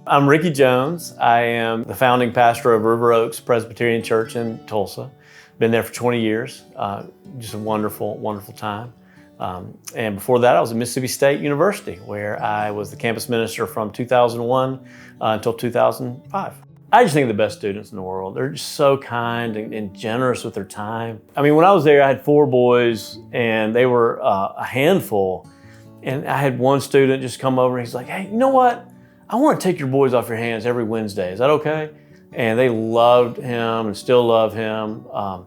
I'm Ricky Jones. I am the founding pastor of River Oaks Presbyterian Church in Tulsa. Been there for 20 years. Just a wonderful, wonderful time. And before that, I was at Mississippi State University, where I was the campus minister from 2001 until 2005. I just think the best students in the world. They're just so kind and generous with their time. I mean, when I was there, I had 4 boys, and they were a handful. And I had one student just come over, and he's like, "Hey, you know what? I want to take your boys off your hands every Wednesday. Is that okay?" And they loved him and still love him. I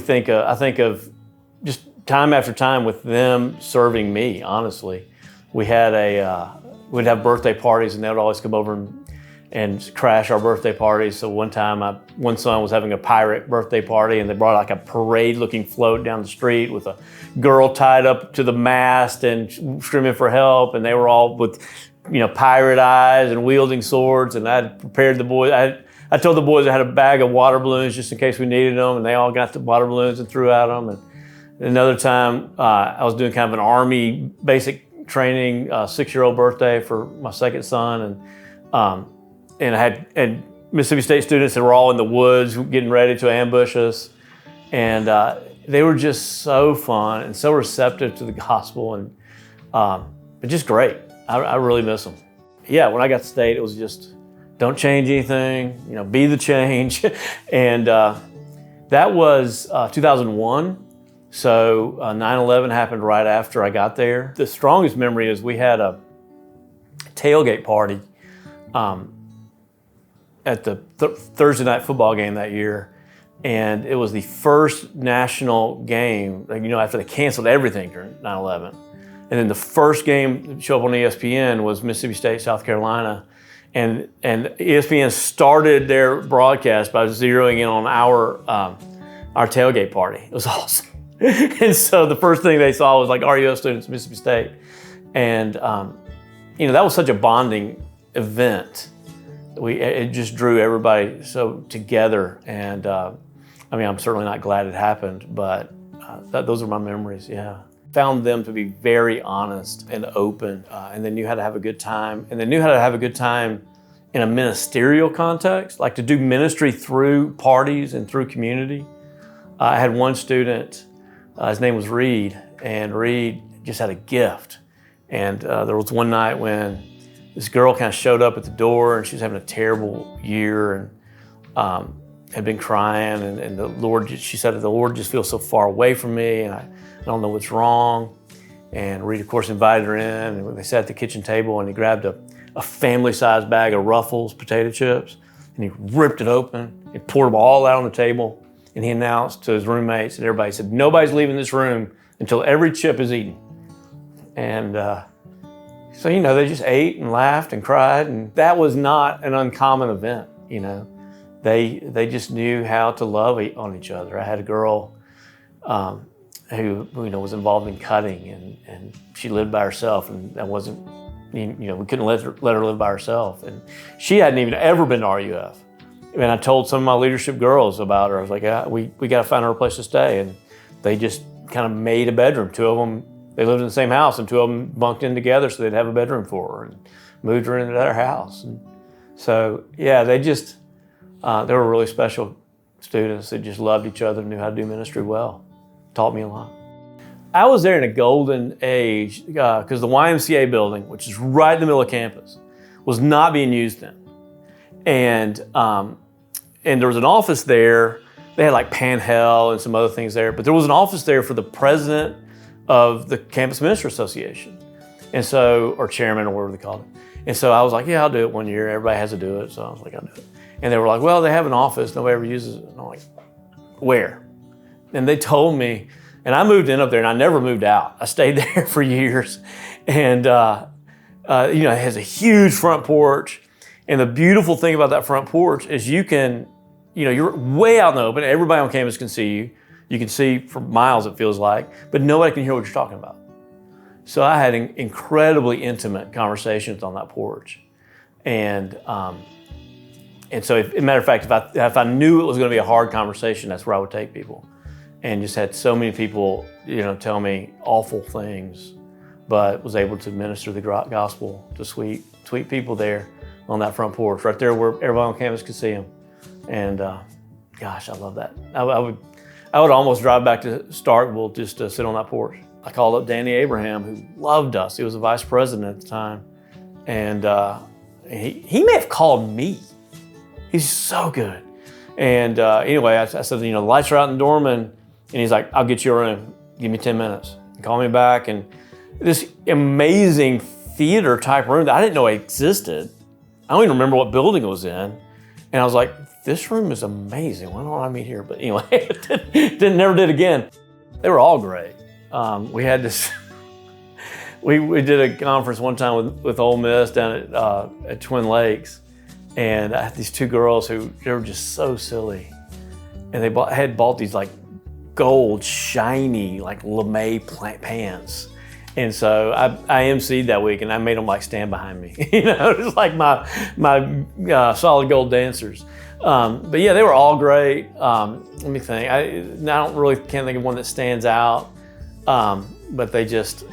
think of just time after time with them serving me, honestly. We'd have birthday parties, and they would always come over and crash our birthday parties. So one time, one son was having a pirate birthday party, and they brought like a parade-looking float down the street with a girl tied up to the mast and screaming for help, and they were all with, pirate eyes and wielding swords. And I prepared the boys. I told the boys I had a bag of water balloons just in case we needed them, and they all got the water balloons and threw at them. And another time, I was doing kind of an Army basic training 6-year-old birthday for my second son, and I had Mississippi State students that were all in the woods getting ready to ambush us. And they were just so fun and so receptive to the gospel, and just great. I really miss them. Yeah, when I got to State, it was just, don't change anything, be the change. And that was 2001. So 9/11 happened right after I got there. The strongest memory is we had a tailgate party at the Thursday night football game that year. And it was the first national game, after they canceled everything during 9/11. And then the first game to show up on ESPN was Mississippi State, South Carolina. And ESPN started their broadcast by zeroing in on our tailgate party. It was awesome. And so the first thing they saw was like RUF students at Mississippi State. And, that was such a bonding event. It just drew everybody so together. And I'm certainly not glad it happened, but those are my memories, yeah. Found them to be very honest and open, and they knew how to have a good time. And they knew how to have a good time in a ministerial context, like to do ministry through parties and through community. I had one student, his name was Reed, and Reed just had a gift. And there was one night when this girl kind of showed up at the door, and she was having a terrible year and had been crying. And she said, "The Lord just feels so far away from me, and I don't know what's wrong." And Reed, of course, invited her in, and they sat at the kitchen table, and he grabbed a family-sized bag of Ruffles potato chips, and he ripped it open and poured them all out on the table. And he announced to his roommates and everybody, he said, "Nobody's leaving this room until every chip is eaten." And so, they just ate and laughed and cried, and that was not an uncommon event, They just knew how to love on each other. I had a girl who was involved in cutting, and she lived by herself, and that wasn't, we couldn't let her live by herself. And she hadn't even ever been to RUF. And I told some of my leadership girls about her. I was like, "Yeah, we got to find her a place to stay." And they just kind of made a bedroom. 2 of them, they lived in the same house, and 2 of them bunked in together so they'd have a bedroom for her, and moved her into their house. And so, yeah, they were really special students that just loved each other and knew how to do ministry well. Taught me a lot. I was there in a golden age because the YMCA building, which is right in the middle of campus, was not being used then. And there was an office there. They had like Pan-Hell and some other things there, but there was an office there for the president of the Campus Minister Association, and so, or chairman, or whatever they called it. And so I was like, "Yeah, I'll do it one year. Everybody has to do it." So I was like, "I'll do it." And they were like, "Well, they have an office. Nobody ever uses it." And I'm like, "Where?" And they told me, and I moved in up there, and I never moved out. I stayed there for years. And, it has a huge front porch. And the beautiful thing about that front porch is you can, you're way out in the open. Everybody on campus can see you. You can see for miles, it feels like, but nobody can hear what you're talking about. So I had incredibly intimate conversations on that porch. And so, as a matter of fact, if I knew it was going to be a hard conversation, that's where I would take people. And just had so many people, tell me awful things, but was able to minister the gospel to sweet people there on that front porch, right there where everybody on campus could see him. And gosh, I love that. I would almost drive back to Starkville just to sit on that porch. I called up Danny Abraham, who loved us. He was the vice president at the time. And he may have called me. He's so good. And anyway, I said, the lights are out in Dorman. And he's like, I'll get you a room. Give me 10 minutes. And call me back. And this amazing theater type room that I didn't know existed. I don't even remember what building it was in. And I was like, this room is amazing. Why don't I meet here? But anyway, never did again. They were all great. We had this, we did a conference one time with Ole Miss down at Twin Lakes. And I had these two girls who, they were just so silly. And they had bought these like gold, shiny, like lame pants. And so I emceed that week, and I made them like stand behind me. Just like my solid gold dancers. But yeah, they were all great. Let me think. I can't think of one that stands out. But they just,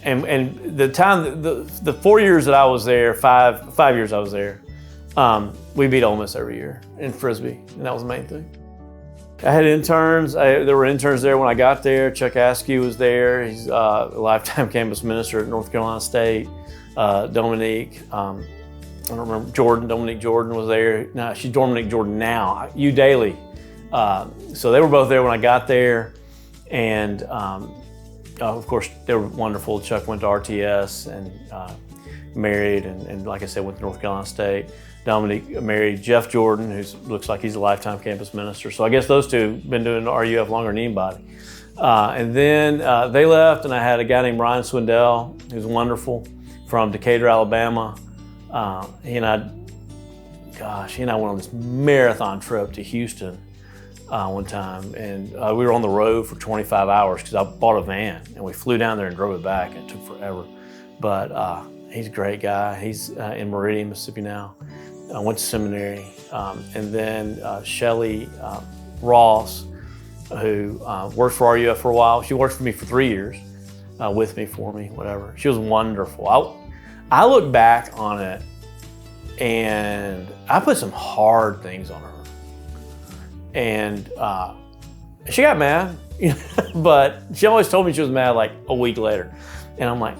and the time, the 4 years that I was there, five years I was there, we beat Ole Miss every year in Frisbee, and that was the main thing. I had interns. There were interns there when I got there. Chuck Askew was there. He's a lifetime campus minister at North Carolina State. Dominique, I don't remember, Dominique Jordan was there. No, she's Dominique Jordan now. Hugh Daly. So they were both there when I got there. And of course, they were wonderful. Chuck went to RTS and married, and like I said, went to North Carolina State. Dominique married Jeff Jordan, who looks like he's a lifetime campus minister. So I guess those two have been doing RUF longer than anybody. And then they left, and I had a guy named Ryan Swindell, who's wonderful, from Decatur, Alabama. He and I went on this marathon trip to Houston one time, and we were on the road for 25 hours because I bought a van, and we flew down there and drove it back, and it took forever. But he's a great guy. He's in Meridian, Mississippi now. I went to seminary. And then Shelly Ross, who worked for RUF for a while. She worked for me for 3 years, with me, for me, whatever. She was wonderful. I look back on it, and I put some hard things on her. And she got mad, but she always told me she was mad like a week later. And I'm like,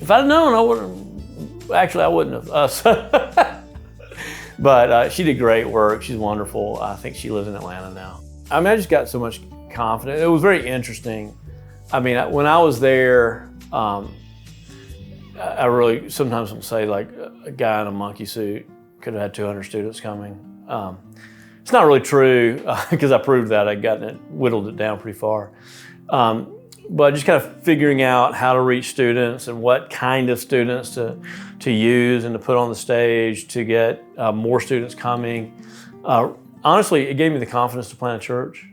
if I'd known, I wouldn't. Actually, I wouldn't have. But she did great work. She's wonderful. I think she lives in Atlanta now. I mean, I just got so much confidence. It was very interesting. I mean, when I was there, I really sometimes will say like a guy in a monkey suit could have had 200 students coming. It's not really true because I proved that. Whittled it down pretty far. But just kind of figuring out how to reach students and what kind of students to use and to put on the stage to get more students coming. Honestly, it gave me the confidence to plant a church.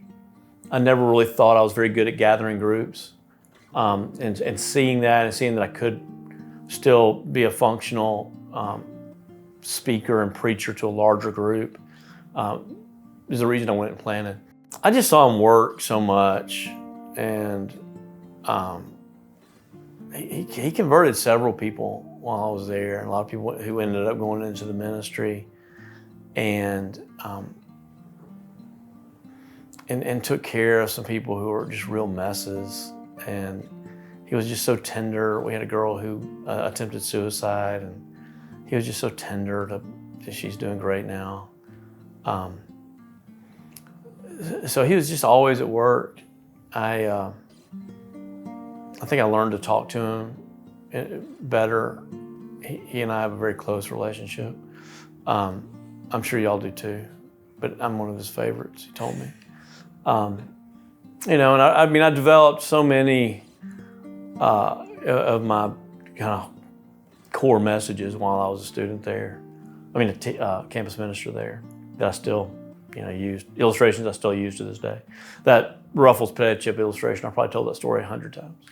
I never really thought I was very good at gathering groups. And seeing that I could still be a functional speaker and preacher to a larger group is the reason I went and planted. I just saw him work so much, and he converted several people while I was there, and a lot of people who ended up going into the ministry, and took care of some people who were just real messes. And he was just so tender. We had a girl who attempted suicide, and he was just so tender. She's doing great now. So he was just always at work. I think I learned to talk to him better. He and I have a very close relationship. I'm sure y'all do too, but I'm one of his favorites, he told me. And I developed so many of my kind of core messages while I was a student there. A campus minister there, that I still used. Illustrations I still use to this day. That Ruffles potato chip illustration, I probably told that story 100 times.